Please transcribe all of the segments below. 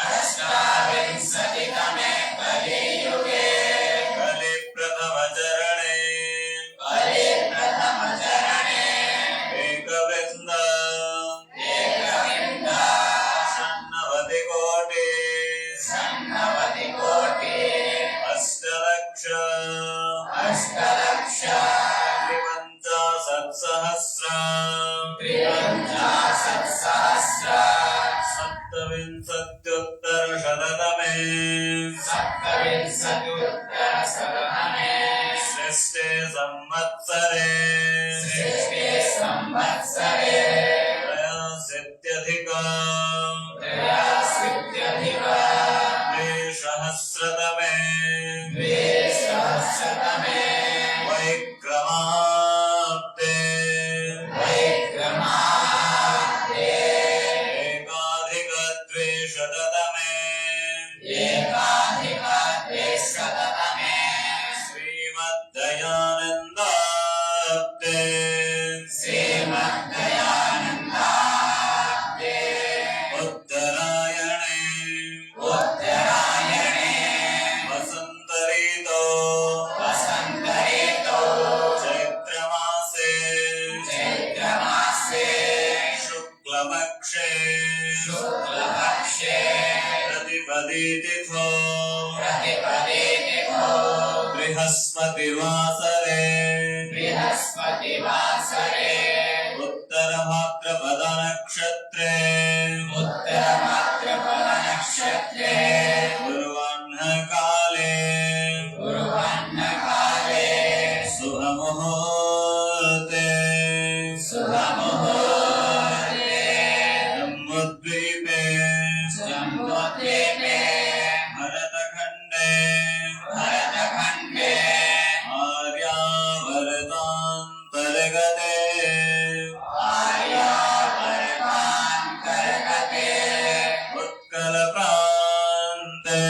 अष्टाविंशतितमे कलियुगे कलिप्रथमचरणे एकवृन्द षण्णवतिकोटि अष्टलक्ष त्रिपञ्चाशत्सहस्र सप्तविंशत्युत्तरशततमे षष्ठे संवत्सरे द्विसहस्रतमे वैक्रमाब्दे एकाधिकद्विशततमे श्रीमद्दयानन्दाब्दे उत्तरायणे वसन्तऋतो चैत्रमासे शुक्लपक्षे प्रतिपदितिथो बृहस्पतिवासरे उत्तरभाद्रपदनक्षत्रे पूर्वाह्नकाले शुभमुहूर्ते जम्बूद्वीपे भरतखण्डे आर्यावर्तान्तर्गते उत्कलप्रान्ते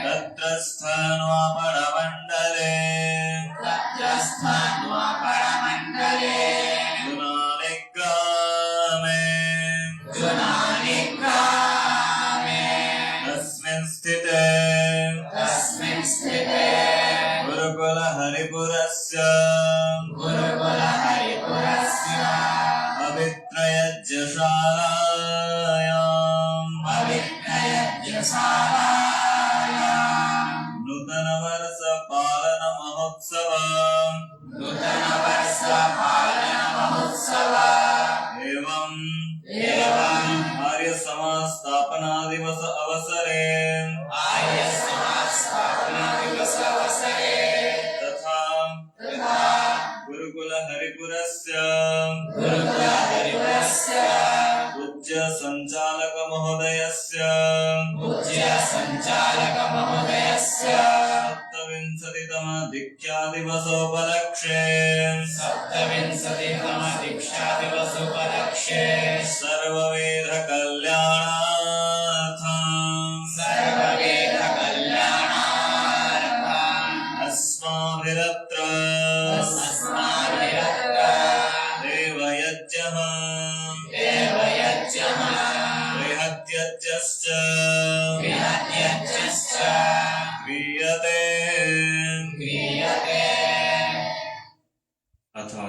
तत्रस्थान्वापरमण्डले जुनानिग्रामे तस्मिन् स्थिते गुरुकुलहरिपुरस्य पवित्रयज्ञशालायां नूतनवर्ष पालन महोत्सव एवं आर्य समाज स्थापना दिवस अवसरे तथा गुरुकुल हरिपुरस्य पूज्य संचालक महोदयस्य सप्तविंशतितम दीक्षा दिवसोपलक्ष्ये सर्ववेद कल्याणार्थं अस्माभिरत्र देवयज्ञः बृहद्यज्ञश्च क्रियते अथवा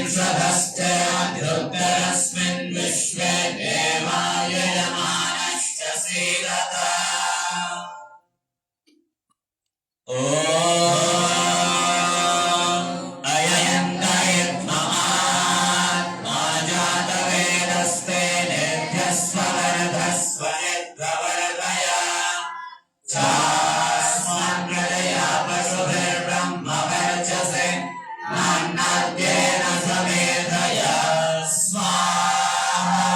ऋक्षधश्चेऽध्युत्तरस्मिन् विश्वे देवाय यमानश्च सीदत ॐ अयन्तयद्महात्मा जातवेदस्ते नेभ्यस्व वरधस्व यद्वरदया चास्मान् प्रजया पशुभिर्ब्रह्मवर्चसे नान्नाद्येन समेधया स्वाहा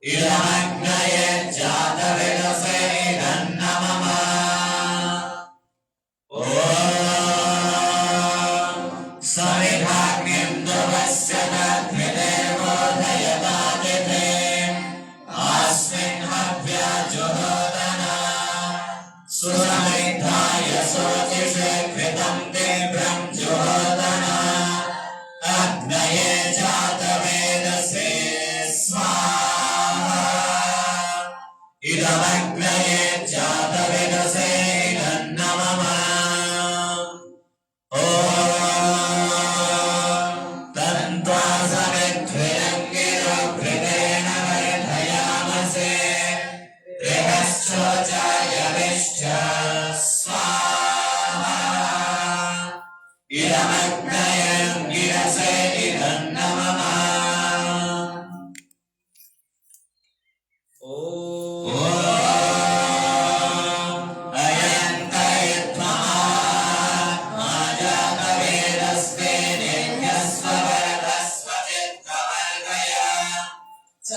इदमग्नये जातवेदसे इदन्नमम सविधाग्निं दुवस्य तद्भिदेवोदयतातिथे अस्मिन् हव्या जुहोदना सुसमिद्धाय शोचिषे कृतं तीव्रं जुहोदना अग्नये जातवेदसे स्वाहा इदमग्नये जातवेदसे इदन्नमम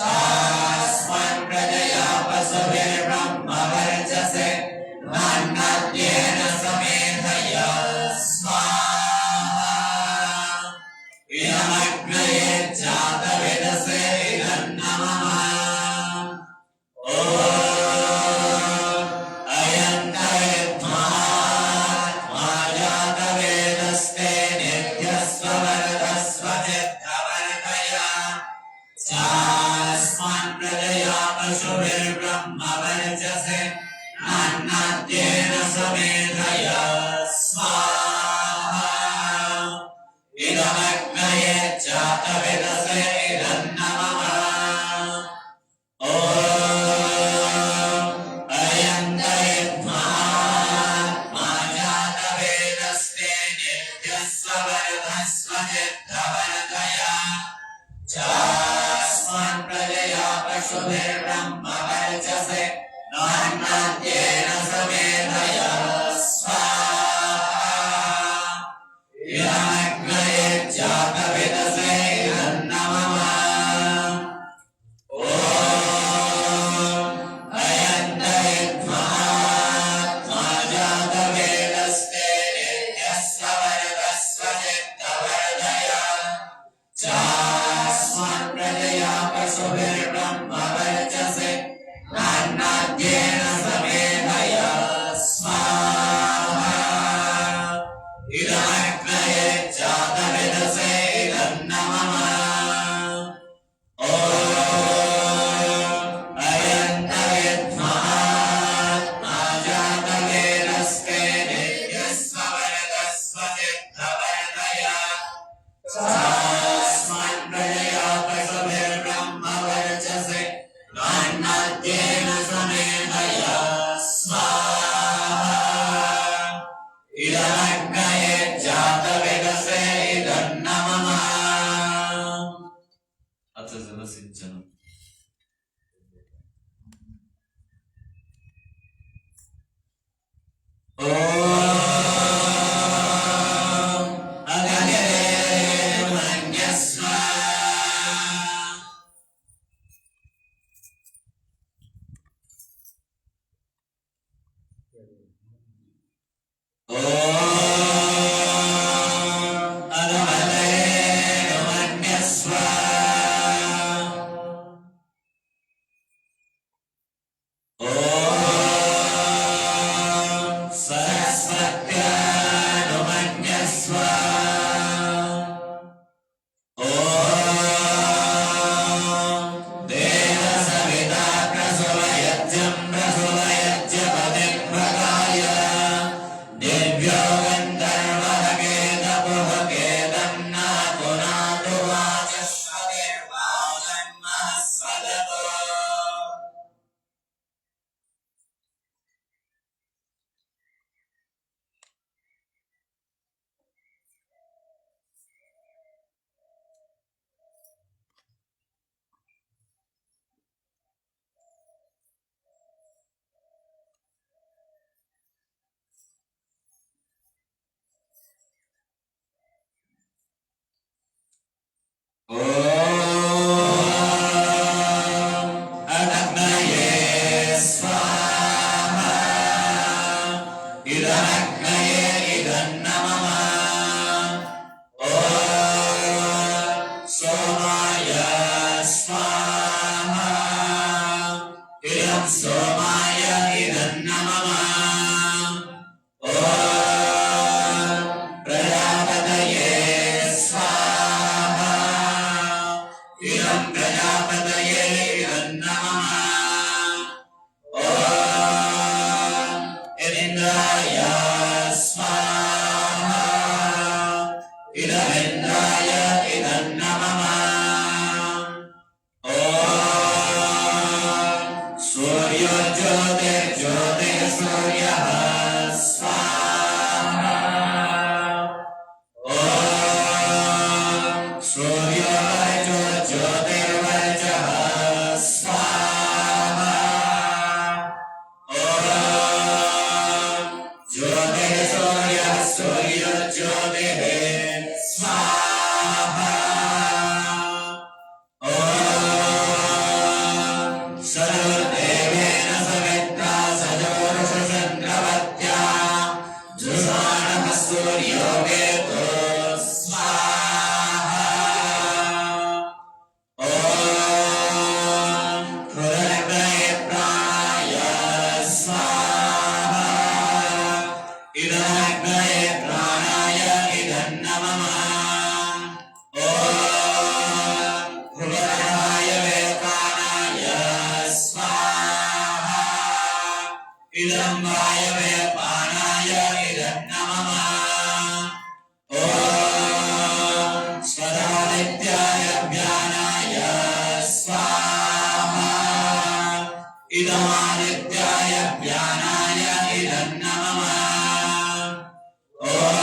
चास्मान् प्रजया पशुभिर्ब्रह्मवर्चसे नान्नाद्येन समेधया स्वाहा इदमग्नये जातवेदसे इदन्नमम ॐ अयन्तयद्महात्मा जातवेदस्ते नित्यस्व वरदस्व चित्तवर्धया चास्मान् प्रजया पशुभिर्ब्रह्मवर्चसे नान्नाद्येन समेधया स्वाहा इदमग्नये जातवेदसे इदन्नमम ॐ अयन्तयद्महात्मा जातवेदस्ते नित्यस्व वरदस्व चित्तवर्धया चास्मान् प्रजया पशुभिर्ब्रह्मवर्चसे नान्नाद्येन समेधया स्वाहा इदमग्नये जातवेदसे इदन्नमम ॐ अयन्तयद्महात्मा जातवेदस्ते नित्यस्व वरदस्व चित्तवर्धया चास्मान् प्रजया पशुभिर्ब्रह्मवर्चसे नान्नाद्येन समेधया स्वाहा इदमग्नये जातवेदसे इदन्नमम ॐ अयन्तयद्महात्मा जातवेदस्ते नित्यस्व वरदस्व चित्तवर्धया चास्मान् प्रजया पशुभिर्ब्रह्मवर्चसे नान्नाद्येन समेधया स्वाहा इदमग्नये जातवेदसे इदन्नमम अथ जलसिञ्चनम् ॐ अग्नये मन्यस्व ॐ अग्नये मन्यस्व ॐ सरस्वत्यानुमन्यस्व ॐ देवसविता प्रसवयज्ञं प्रसवयज्ञपतिं प्रकाय ಇದಮಗ್ನಯೇ ಇದನ್ನಮಮ ಓಂ ಸೋಮಾಯ ಸ್ವಾಹ ಇದಂ ಸೋಮಾಯ ಇದನ್ನಮಮ ಓಂ ಪ್ರಜಾಪತಯೇ ಸ್ವಾಹ ಇದಂ ಪ್ರಜಾಪತಯೇ ಇದನ್ನಮಮ ಓಂ ಇಂದ್ರಾಯ ಸ್ವಾಹ ಇದಮಿಂದ್ರಾಯ ಇದನ್ನಮಮ ಓಂ ಸೂರ್ಯೋ ಜ್ಯೋತಿರ್ಜ್ಯೋತಿರ್ ಸೂರ್ಯಃ ಸ್ವಾಹ ಓಂ ಸೂರ್ಯೋ ವರ್ಚೋ ಜ್ಯೋತಿರ್ವರ್ಚಃ ಸ್ವಾಹ ಓಂ ಜ್ಯೋತಿರ್ ಸೂರ್ಯಃ ಸೂರ್ಯೋ ಜ್ಯೋತಿಃ ಸ್ವಾಹ ಓಂ ಸರ್ವದೇವೇನ ಸವಿತಾ ಸಜೋರುಷಚಂದ್ರವತ್ಯಾ ಜುಷಾಣಃ ಸೂರ್ಯೋ ವೇದೋ ಸ್ವಾಹ ಓಂ ಹೃದಯಗ್ನಯೇ ಪ್ರಾಣಾಯ ಸ್ವಾಹ ಇದಮಗ್ನಯೇ ಪ್ರಾಣಾಯ ಇದನ್ನಮಮ ಓಂ ಹೃದಯಾಯ ವೇಪಾನಾಯ ಸ್ವಾಹ ಇದಂ ವಾಯವೇ ಪಾನಾಯ ಇದನ್ನಮಮ ಓಂ ಸ್ವರಾದಿತ್ಯಾಯ ಜ್ಞಾನಾಯ ಸ್ವಾಹ ಇದಮಾದಿತ್ಯಾಯ ಜ್ಞಾನಾಯ ಇದನ್ನಮಮ ಓಂ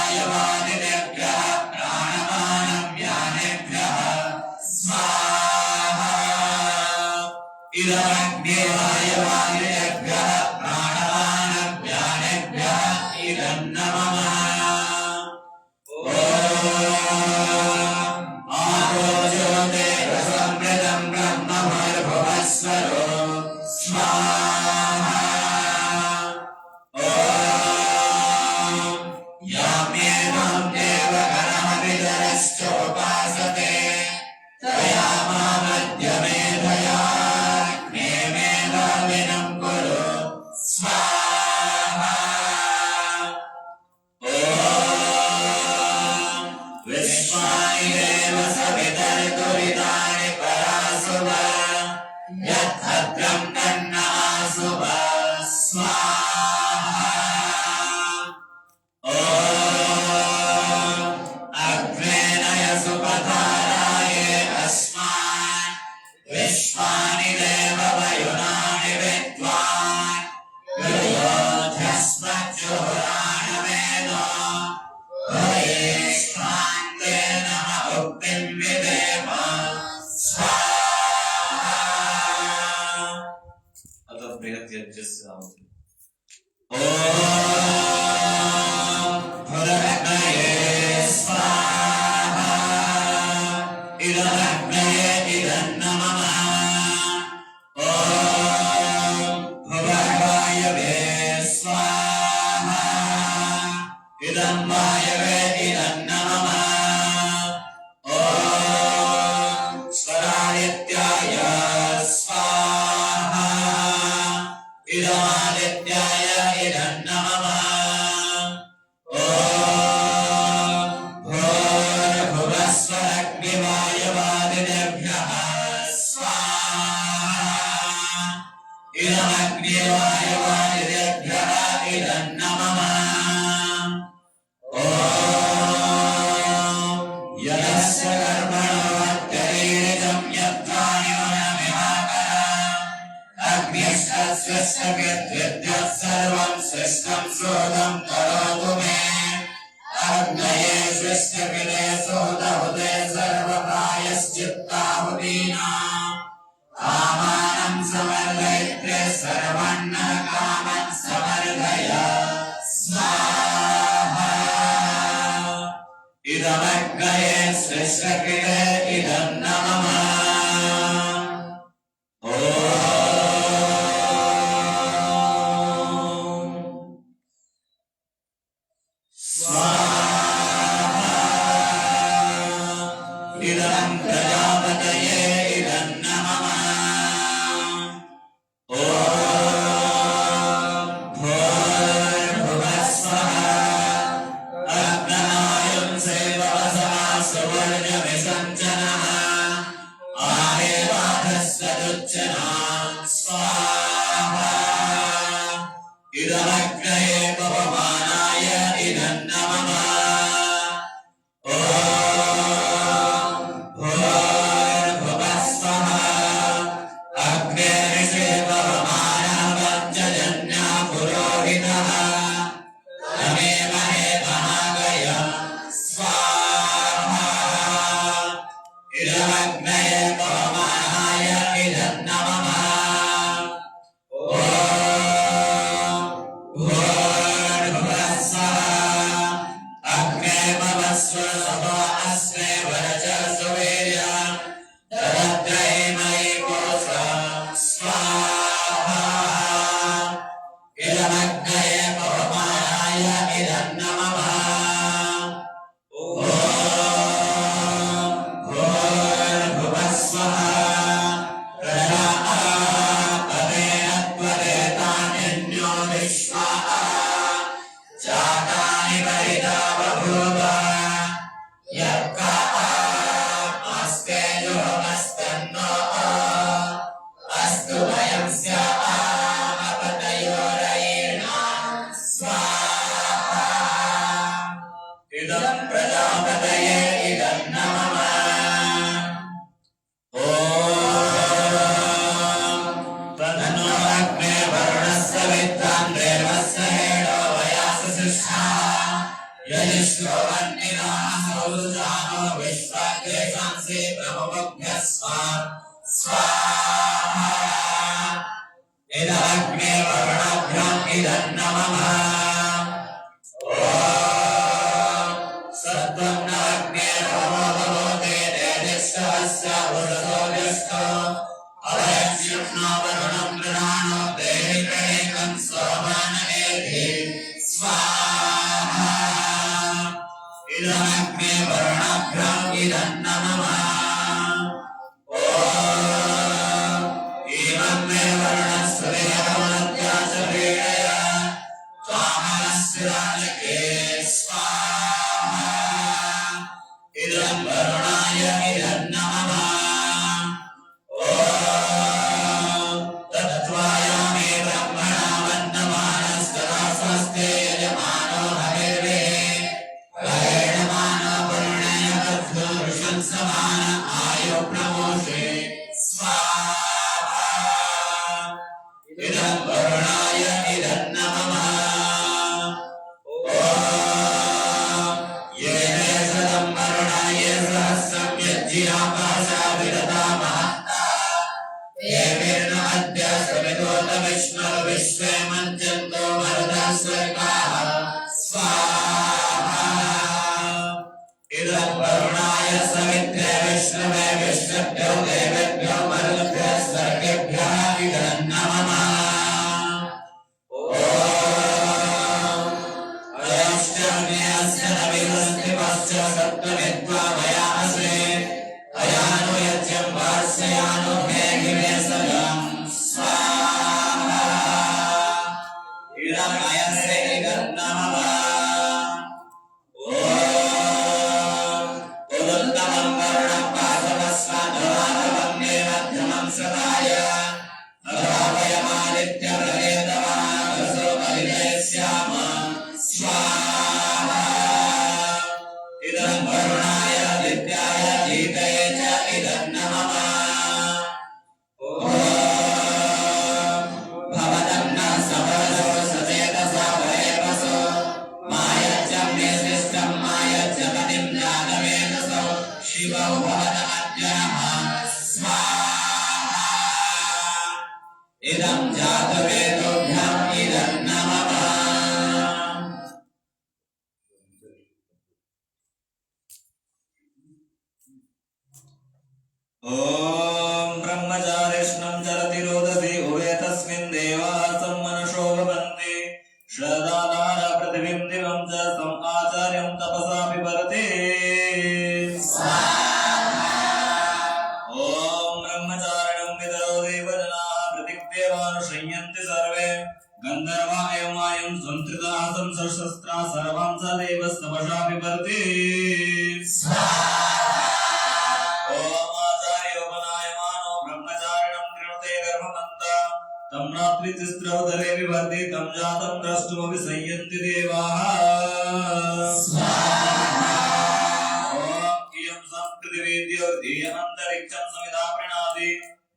ಭುವಸ್ವರಗ್ನಿವಾಯವಾದಿಭ್ಯಃ ಪ್ರಾಣಮಾನವ್ಯಾನೇಭ್ಯಃ ಸ್ವಾಹ ಇದಮಗ್ನಿವಾಯವಾದಿಭ್ಯಃ ಪ್ರಾಣಮಾನವ್ಯಾನೇಭ್ಯಃ ಇದನ್ನಮಮ ಓಂ ಆಪೋ ಜ್ಯೋತಿರಸಮೃತಂ ಬ್ರಹ್ಮಭೂರ್ಭುವಸ್ವರೋ ಸ್ವಾಹ ಓಂ ಯಾಮ್ಯೇವಂ ದೇವಗಣಮವಿದರಶ್ಚೋಪಾಸತೆ ತಯಾ ಮಾಮಧ್ಯಮೇಧಯಾ ಜ್ಞೇಮೇಧಾವಿನಂ ಕುರು ಸ್ವಾಹ ಓಂ ವಿಶ್ವಾನಿ ದೇವ ಸವಿತರ್ತುರಿತಾನಿ ಪರಾಸುವ ಯದ್ಭದ್ರಂ ತನ್ನಾಸುವ ಸ್ವಾಹ ಓಂ ಅಗ್ನೇನಯ ಸುಪಥಾರಾಯೇ ಅಸ್ಮಾನ್ ವಿಶ್ವಾನಿ ದೇವ ವಯುನಾನಿ ವಿದ್ವಾನ್ ಯೋಧ್ಯಸ್ಮಜ್ಜುಹುರಾಣವೇನೋ ಹರೇಷ್ಠಾಂತೆ ನಮ ಉಕ್ತಿಂ ವಿದೇವ ಸ್ವಾಹ ಅದ ಬೃಹತ್ ಯಜ್ಞಸ್ಯ ಓಂ ಹೃದಯಗ್ನಯೇ ಸ್ವಾಹ ಇದಮಗ್ನಯೇ ಇದನ್ನಮಮ ಓಂ ಭುವರ್ವಾಯವೇ ಸ್ವಾಹ ಇದಂ ವಾಯವೇ ಇದನ್ನಮಮ ಓಂ ಸ್ವರಾದಿತ್ಯಾಯ ಸ್ವಾಹ ಇದಮಾದಿತ್ಯಾಯ ಇದನ್ನಮಮ ಓಂ ಭೂರ್ಭುವಸ್ವರಗ್ನಿವಾಯವಾದಿಭ್ಯಃ ಸ್ವಾಹ ಇದಮಗ್ನಿವಾಯವಾದಿಭ್ಯಃ ಇದನ್ನಮಮ ಓಂ ಯದಸ್ಯ ಕರ್ಮಣೋऽತ್ಯತೀರಿತಂ ಯದ್ವಾನಿ ವನಮಿಹಾಕರ ಅಗ್ನಿಸ್ತಸ್ಯ ವಿದ್ಯುತ್ ಸರ್ವಂ ಸೃಷ್ಟಂ ಸೋದಂ ಕರೋತು ಮೇ ಅಗ್ನಯೇ ಸೃಷ್ಟವಿದೆ ಸೋದಹುತೆ ಸರ್ವಪ್ರಾಯಶ್ಚಿತ್ತಾಹುತೀನಾಂ ಕಾಮಾನಂ ಸಮರ್ದಯಿತ್ರೆ ಸರ್ವನ್ನಃ ಕಾಮಂ ಸಮರ್ದಯ ಸ್ವಾಹ ಇದಮಗ್ನಯೇ ಸೃಷ್ಟವಿದೆ ಇದನ್ನಮಮ ಓಂ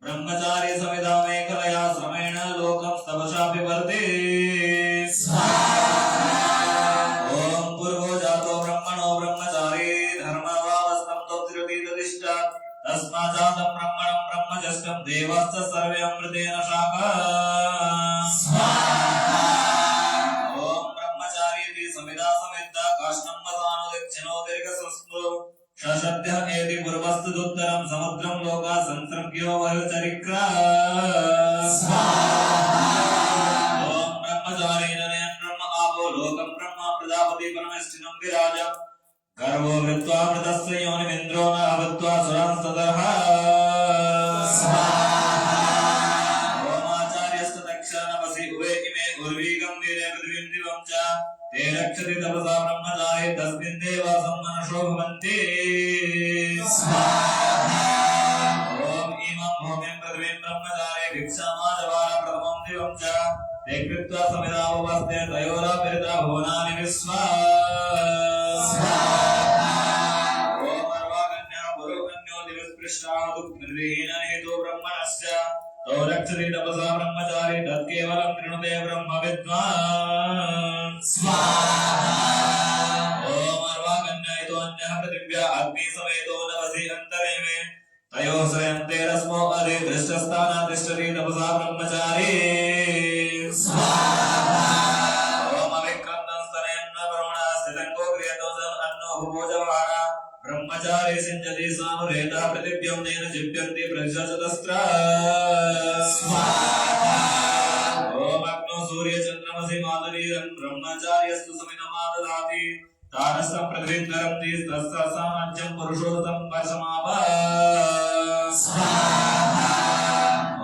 ब्रह्मचारी समिधा मेखलया श्रमेण लोकं तपसा विवर्ते ओम पूर्वो जातो ब्रह्मणो ब्रह्मचारी धर्मभावस्तं तोत्रिति तदिष्टा तस्मात् जातं ब्रह्मणं ब्रह्मजस्तं देवश्च सर्वे अमृतेन शाखा ओम ब्रह्मचारी समिधा समिद्धा काष्ठं वदानो दक्षिणो दीर्घसंस्कृतो शशद्यः एति पूर्वस्तुदुत्तरं समुद्रं लोका संसर्ग्यो वरुचरिक्रा ओम ब्रह्मचारी नयन ब्रह्म आपो लोकं ब्रह्म प्रजापति परमेष्ठिनं विराज गर्वो वृत्वा मृतस्य योनिमिन्द्रो न अवत्वा सुरांस्ततः ओम आचार्यस्तु दक्षानवसि उभे इमे उर्वीगं वीरे पृथिवीं दिवं च ते रक्षति तपसा ब्रह्मचारी तस्मिन् देवा सम्मनशो भवन्ति ओम इमं भूमिं पृथिवीं ब्रह्मचारी भिक्षामाजवान प्रथमं दिवं च ते कृत्वा समिधावस्ते तयोरापिरिता भुवनानि विश्वा ओम अर्वाकन्या पुरोकन्यो दिवस्पृष्टादु निर्विहीननेतो ब्रह्मणश्च तो रक्षति तपसा ब्रह्मचारी तत्केवलं तृणुते ब्रह्म विद्वान् ओम अर्वाकन्यायतो अन्यः पृथिव्या अग्नि समेतो नवसि अन्तरे मे तयोः श्रयन्ते रश्मो अरे दृष्टस्थाना तिष्ठति तपसा ब्रह्मचारी ओम अविक्रन्दं स्तनयन्न वरुणा स्थितङ्गो क्रियतो सन् अन्नो भुभोजवाना ब्रह्मचारी सिञ्चति सानुरेता पृथिव्यं तेन जिप्यन्ति प्रजशतस्त्र ओम अग्नो सूर्यचन्द्रमसि मातरीरं ब्रह्मचार्यस्तु समिधमाददाति तारस्तं पृथिवीं धरन्ति तस्य सामज्यं पुरुषोत्तम वर्षमाप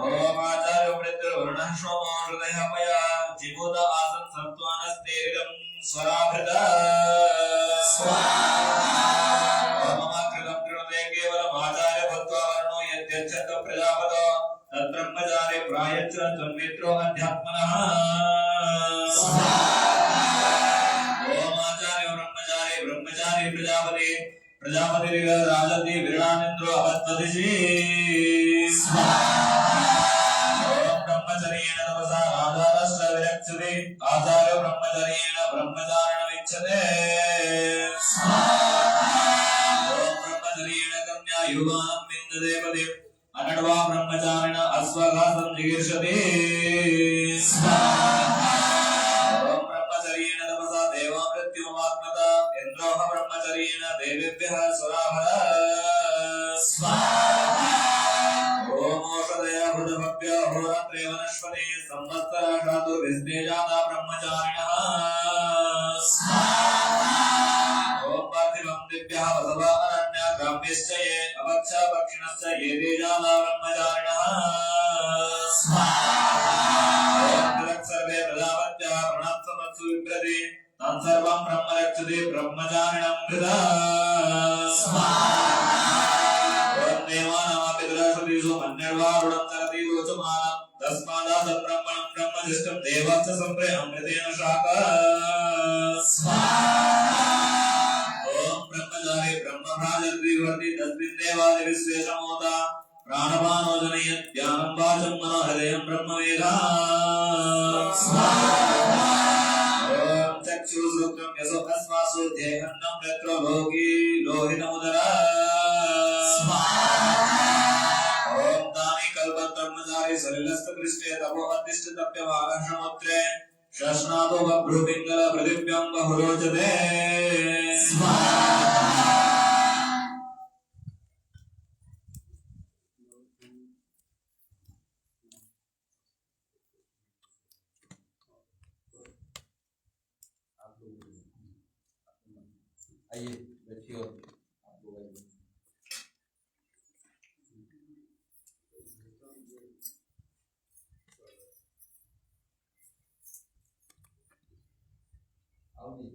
ओम आचार्यो मृत्युर्वर्णः सोमो हृदयः पया जिभूत आसन् सत्त्वानस्तेरिदं स्वराभृत ओममाकृतं कृणुते केवलम् आचार्य भूत्वा वर्णो यद्यच्छत प्रजापतो तद्ब्रह्मचारी प्रायच्च तन्मित्रो अध्यात्मनः ओम आचार्यो ब्रह्मचारी ब्रह्मचारी प्रजापति प्रजापति राजति विरणानिन्द्रो अवत्वदिशि ओम ब्रह्मचर्येण तपसा आधारश्च विरक्षति आचार्यो ब्रह्मचर्येण ब्रह्मचारिणमिच्छते ओम ब्रह्मचर्येण कन्या युवानं विन्दते पतिम् अनड्वा ब्रह्मचारिण अश्वघातं जिगीर्षति ओम ब्रह्मचर्येण तपसा देवा मृत्युमात्मता इन्द्रोह ब्रह्मचर्येण देवेभ्यः सुराभर ओम औषधय हृदभव्य होरात्रे वनस्पति संवत्सराशातु विस्तेजाता ब्रह्मचारिणः ओम पार्थिवं दिव्यः वसवा अरण्य ग्राम्यश्च ये अवक्षा पक्षिणश्च ये तेजाता ब्रह्मचारिणः ओम सर्वे प्रजापत्या प्रणत्समत्सु विप्रति तं सर्वं ब्रह्म रक्षति ब्रह्मचारिणं हृदा ओम देवानामपि दृशतीषु मन्यर्वारुणं सरति रोचमानं तस्मादात् ब्रह्मणं ब्रह्मजिष्टं देवस्य सम्प्रे अमृतेन शाखा ओम ब्रह्मचारी ब्रह्मभ्राजद्विवर्ति तस्मिन् देवादि विश्वेशमोता प्राणपानो जनयत् ज्ञानं वाचं मनो हृदयं ब्रह्मवेदा ओम चक्षुश्रोत्रं यशो अस्मासु देहन्नं नेत्रो लोकी लोहितमुदरा ओम तानि कल्पं ब्रह्मचारी सलिलस्थ पृष्ठे तपो अतिष्ठ तप्यमानसमुद्रे शस्नादो बभ्रुपिङ्गल पृथिव्यां बहुरोचते आइए बैठिए और आपको आइए आओ जी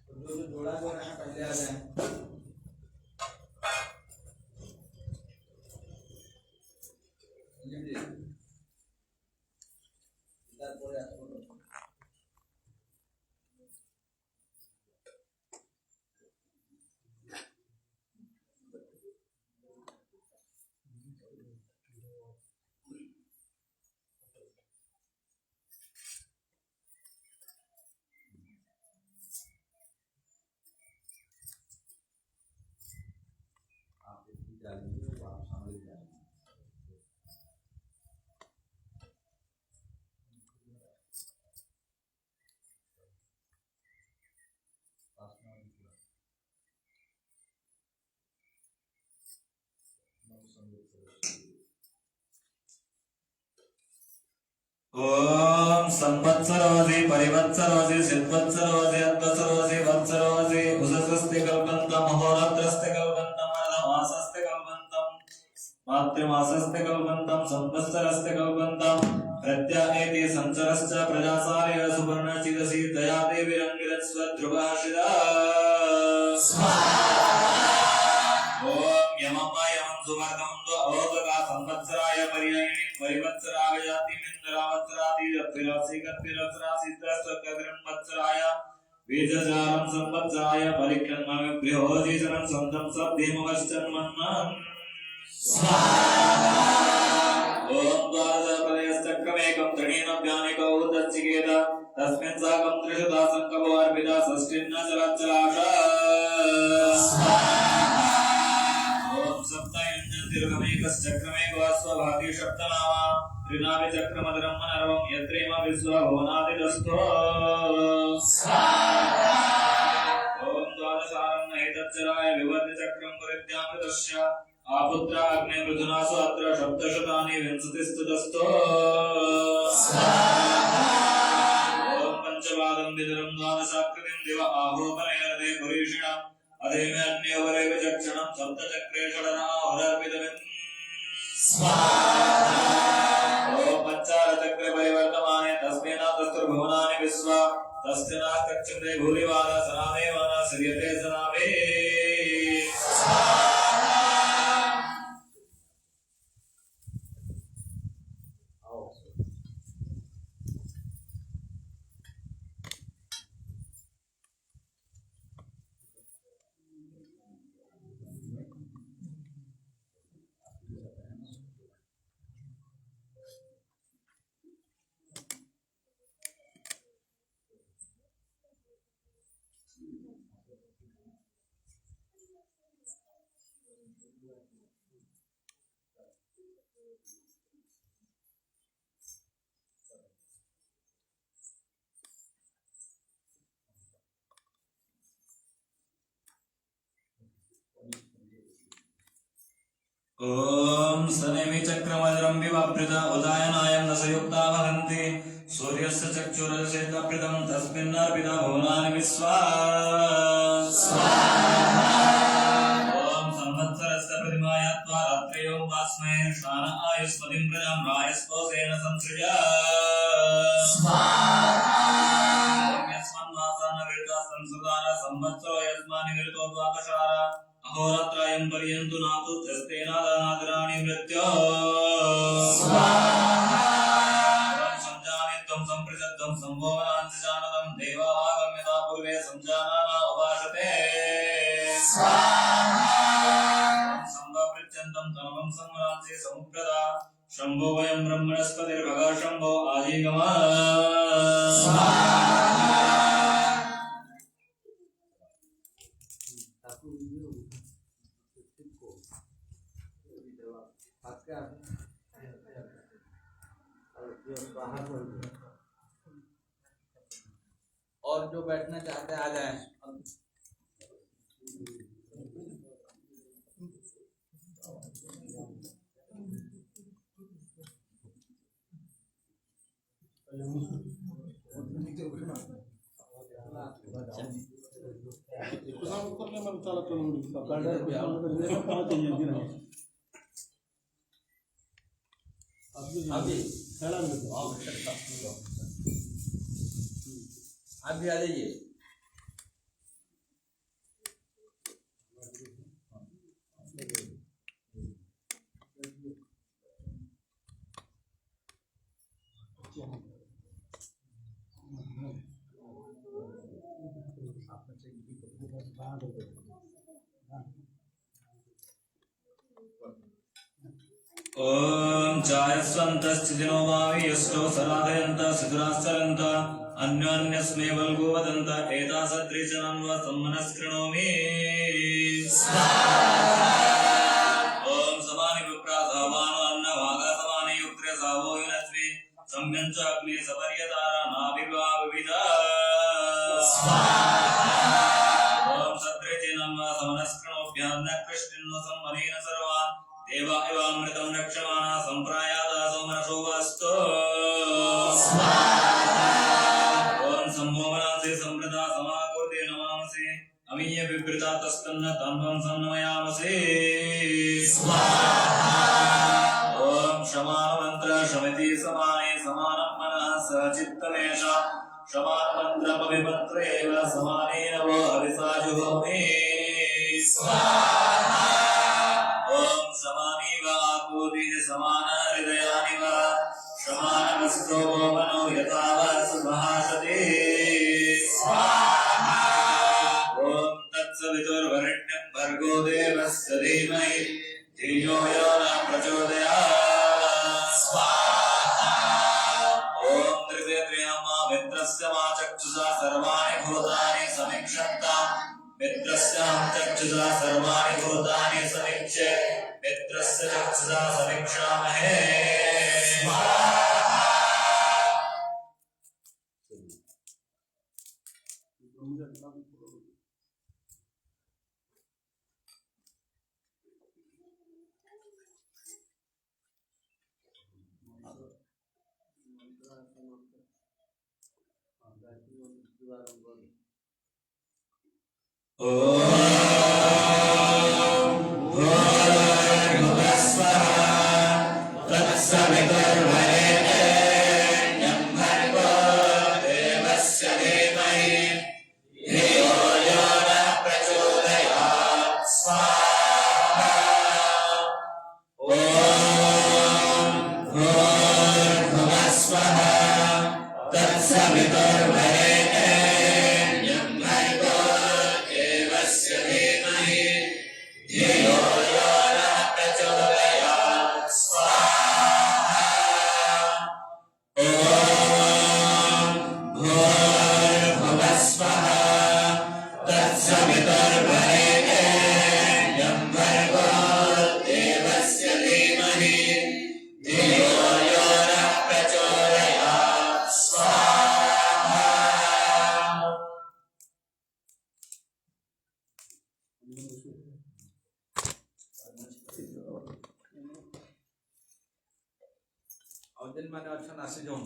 तो जो जोड़ा जो है पहले आ जाए इधर पूरे आपको ओम संवत्सरोऽसि परिवत्सरोऽसि सिद्वत्सरोऽसि अद्वत्सरोऽसि वत्सरोऽसि उषसस्ते कल्पन्तं अहोरात्रस्ते कल्पन्तं अर्धमासस्ते कल्पन्तं मातृमासस्ते कल्पन्तं संवत्सरस्ते कल्पन्तं प्रत्याहेति संसरश्च प्रजासारेण सुवर्णचिदसि दया देवी रङ्गिरस्वध्रुवाशिरा ओम यमपायं सुवर्गं अवोदगा संवत्सराय पर्यायिणी परिवत्सराय जाति मिन्द्रावत्सरादि रत्विरासि कत्विरत्सरासि तस्वकग्रं वत्सराय बीजजालं संवत्सराय परिक्रममेभ्योऽधिशनं सन्तं सद्धिमवश्चन्मन्नं स्वाहा ओम द्वादशपदयश्चक्रमेकं त्रीणव्यानिकौ दच्चिकेत तस्मिन् साकं त्रिशता संकपो अर्पिता षष्ठिन्न चलच्चलाशा सप्तयुञ्जन्तिर्गमेकश्चक्रमेको स्वभाति सप्तनामा त्रिनाभि चक्रमधरं मनर्वं यत्रेम विश्वभुवनादितस्थो स्वाहा ओम द्वादशारं नैतच्चराय विवर्धि चक्रं परित्यामृतस्य आपुत्र अग्ने मृधुनासु अत्र सप्तशतानि विंशतिस्तुतस्थो स्वाहा ओम पंचवादं विदरं द्वादशाकृतिं दिव आहोपनयते पुरीषिणा अदेमे अन्योवरे विचक्षणं सप्तचक्रे षडनाहोरर्पितमिं स्वाहा ओम पञ्चालचक्रे परिवर्तमाने तस्मिन्नादस्त्रिभुवनानि विश्वा तस्य नाकक्षते भूरिवाद सनादेवान श्रियते सनावे स्वाहा ओम सनेमि चक्रमजरं विवाप्रिता उदायनायं दशयुक्ता भवन्ति सूर्यस्य चक्षुरजसेतप्रितं तस्मिन्नर्पिता भुवनानि विश्वा स्वाहा ओम संवत्सरस्य प्रतिमाया त्वा रात्रयो वास्मै शान आयुष्मतिं प्रजां रायस्पोषेण संसृजा स्वाहा ओम यस्मन्वासान विरता संसुदार संवत्सरो यस्मानि विरतो द्वादशार अहोरात्रायं पर्यन्तु नातु तस्तेनादानादराणि मृत्यो स्वाहा संजानित्वं संप्रजत्वं संभोवनांसि जानतं देवागम्यता पूर्वे संजानाना उपासते स्वाहा संभवृत्यन्तं तनवं संवरांसि समुप्रदा शम्भो वयं ब्रह्मणस्पतिर्भगा शम्भो आदिगमा स्वाहा और जो बैठना चाहते हैं आ जाएं। आप भी आ जाइए। ओम चायस्वन्तश्चिदिनो भावि यष्टो सराधयन्त सिद्धराश्चरन्त अन्योन्यस्मै वल्गो वदन्त एतासदृशनं वा सम्मनस्कृणोमि स्वाहा ಸಂಗಂಚ ಅಗ್ನಿ ಸಪರ್ಯತಾರ ನಾಭಿರ್ವಾ ವಿವಿಧ ಓಂ ಸದ್ರೇಚೆ ನಮ್ಮ ಸಮನಸ್ಕೃಣೋಭ್ಯಾನ್ನ ಕೃಷ್ಣನ್ನು ಸಂವನೇನ ಸರ್ವಾನ್ ದೇವ ಇವಾಮೃತಂ ರಕ್ಷಮಾನ ಸಂಪ್ರಾಯಾದ ಸೋಮನಸೋ ವಸ್ತು ಓಂ ಸಂಭೋಮನಾಸೆ ಸಂಪ್ರದಾ ಸಮಾಕೂರ್ತೆ ನಮಾಮಸೆ ಅಮೀಯ ವಿಭೃತಾ ತಸ್ತನ್ನ ತನ್ವಂ ಸನ್ನಮಯಾಮಸೆ ಓಂ ಶಮಾನ ಮಂತ್ರ ಶಮಿತಿ ಸಮಾನೆ ಸಮಾನಂ ಮನಃ ಸಚಿತ್ತಮೇಷ ಶಮಾನ ಮಂತ್ರ ಪವಿಪತ್ರ ಏವ ಸಮಾನೇನ ವೋ ಹವಿಸಾಜುಹೋಮಿ ಓಂ ಸಮಾನೀವ ಆಕೂತಿ ಸಮಾನ ಹೃದಯಾನಿವ ಶಮಾನ ವಸ್ತ್ರೋ ಮನೋ ಯಥಾವ ಸುಭಾಷತೆ ಓಂ ತತ್ಸವಿತುರ್ವರೆಣ್ಯಂ ಭರ್ಗೋ ದೇವಸ್ಯ ಧೀಮಹಿ ಧಿಯೋ ಯೋ ನ ಪ್ರಚೋದಯಾತ್ ಓಂ ತ್ರಿವೇದ್ರ್ಯಾಮ ಮಿತ್ರಸ್ಯ ಮಾ ಚಕ್ಷುಷಾ ಸರ್ವಾಣಿ ಭೂತಾನಿ ಸಮೀಕ್ಷಂತಾಂ ಮಿತ್ರಸ್ಯ ಚಕ್ಷುಷಾ ಸರ್ವಾಣಿ ಭೂತಾನಿ ಸಮೀಕ್ಷೆ ಮಿತ್ರಸ್ಯ ಚಕ್ಷುಷಾ ಸಮೀಕ್ಷಾಮಹೇ दिन मैंने अच्छा नासे जाऊं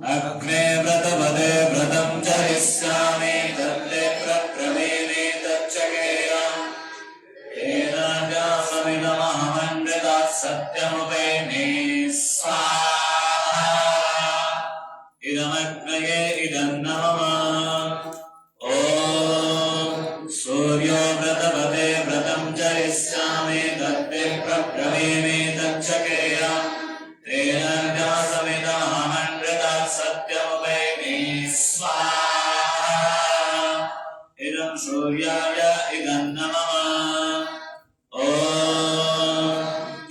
अग्ने व्रतपदे व्रतं चरिष्यामि तत्ते प्रक्रमेणे तच्चकेयम् एनाजासमिदमहमन्वितात् सत्यमुपैमि स्वाहा इदमग्नये इदन्नमम ॐ सूर्यो व्रतपदे व्रतं चरिष्यामि तत्ते प्रक्रमेणे तच्चकेयम् तेनाजासमिदमहमन्वितात् सत्यमुपैमि स्वाहा इदं सूर्याय इदन्नमः ॐ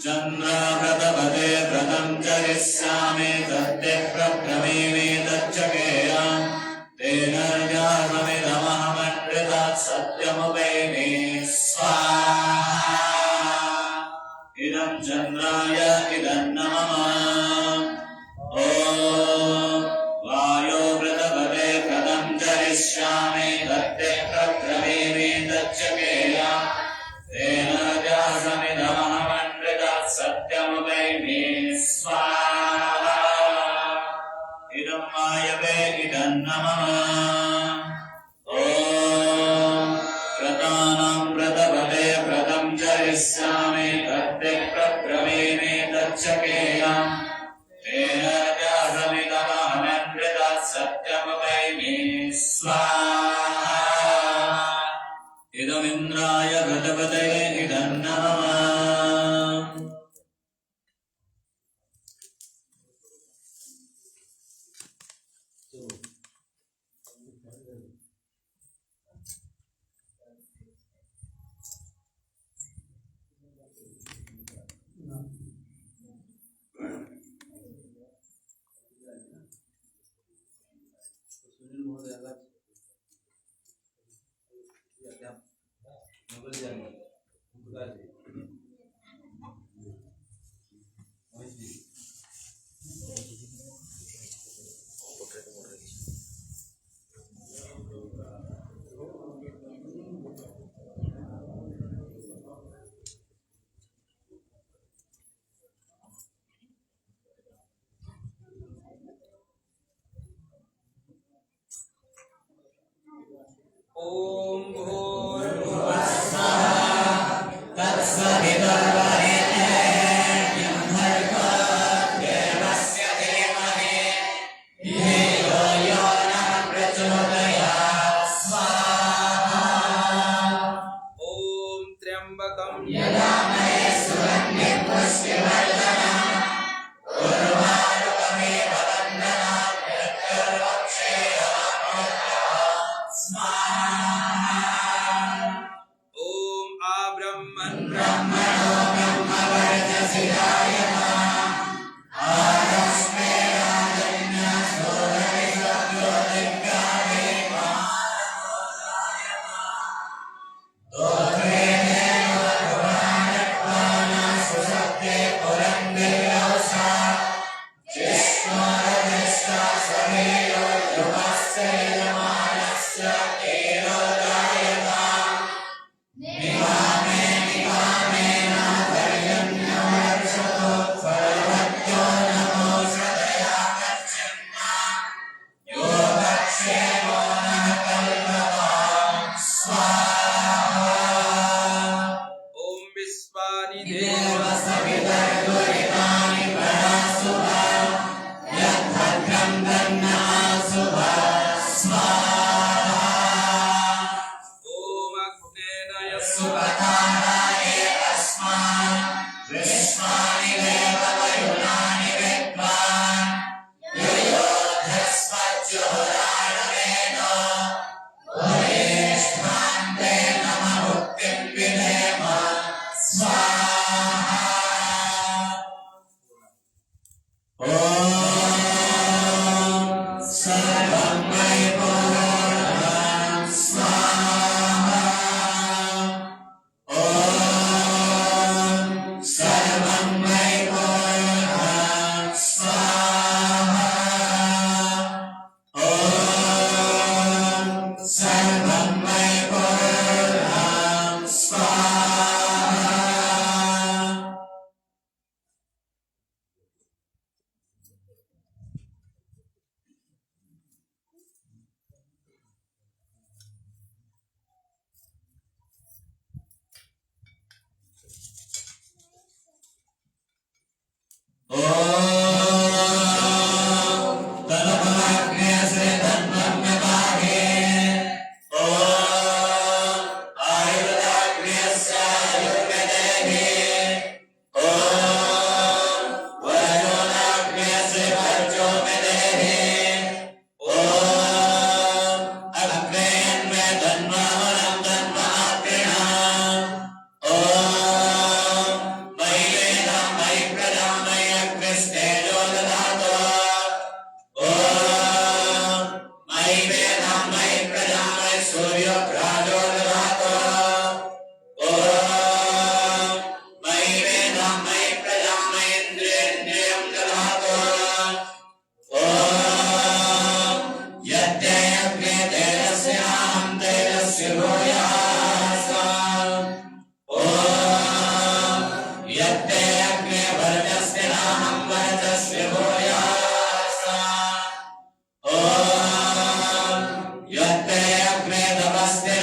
चन्द्रव्रतपदे व्रतं चरिष्यामि तत्ते प्रक्रमेणे तच्चकेयम् तेनाजासमिदमहमन्वितात् सत्यमुपैमि स्वाहा इदं चन्द्राय इदन्नमः ॐ वायो व्रतपदे व्रतं चरिष्यामि तत्ते प्रक्रमेणे तच्चकेयम् तेनाजासमिदमहमन्वितात् सत्यमुपैमि स्वाहा इदं वायवे इदन्नमः बलिदान उगादी ओम भूर्भुवः तत्सवितुर्वरेण्यं भर्गो देवस्य धीमहि धियो यो नः प्रचोदयात् स्वाहा ओम त्र्यंबकं यदामहे सुगन्धिं पुष्टिवर्धनम् उर्वारुकमेव वन्दनात् मृत्युर्वक्षेयमामृतात् स्वाहा ओम आब्रह्मन् ब्रह्मणो ब्रह्मवर्चसि जायमानम् आरस्मे राजन्यसोदरिसभ्यो दिव्याभिमानमोदायमानम् दोत्रे देव पुराणत्वाना सुसत्ते पुरन्दिर्यवसा जिष्णोरधिष्ठा समेयो युवस्य यजमानस्य धीरोदायताम् निवामे निवामेन पर्यन्यवर्षतो फलवत्यो नमो श्रद्धया गच्छन्ना योगक्षेमो नः कल्पताम् स्वाहा ओम विश्वानि देव सवितर्दुरितानि प्रणसुभा यद्भद्रं तन्नःसुभा स्वाहा ओम अग्नेन यस्सु सुपथानाये अस्मान् विश्वानि देववयुनानि विद्वान् युयोधस्मज्जुहोराणवेनो वरेष्ठान्ते नमः मुक्तिं विधेम स्वाहा ॐ सर्वं मयि पूर्णं स्वाहा ॐ सर्वं मयि पूर्णं स्वाहा ॐ सर्वं मयि पूर्णं स्वाहा यत्ते अग्ने तपस्ते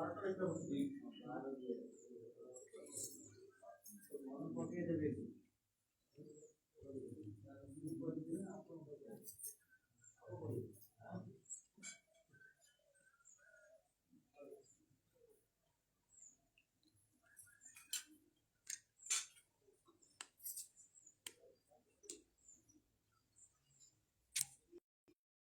Barter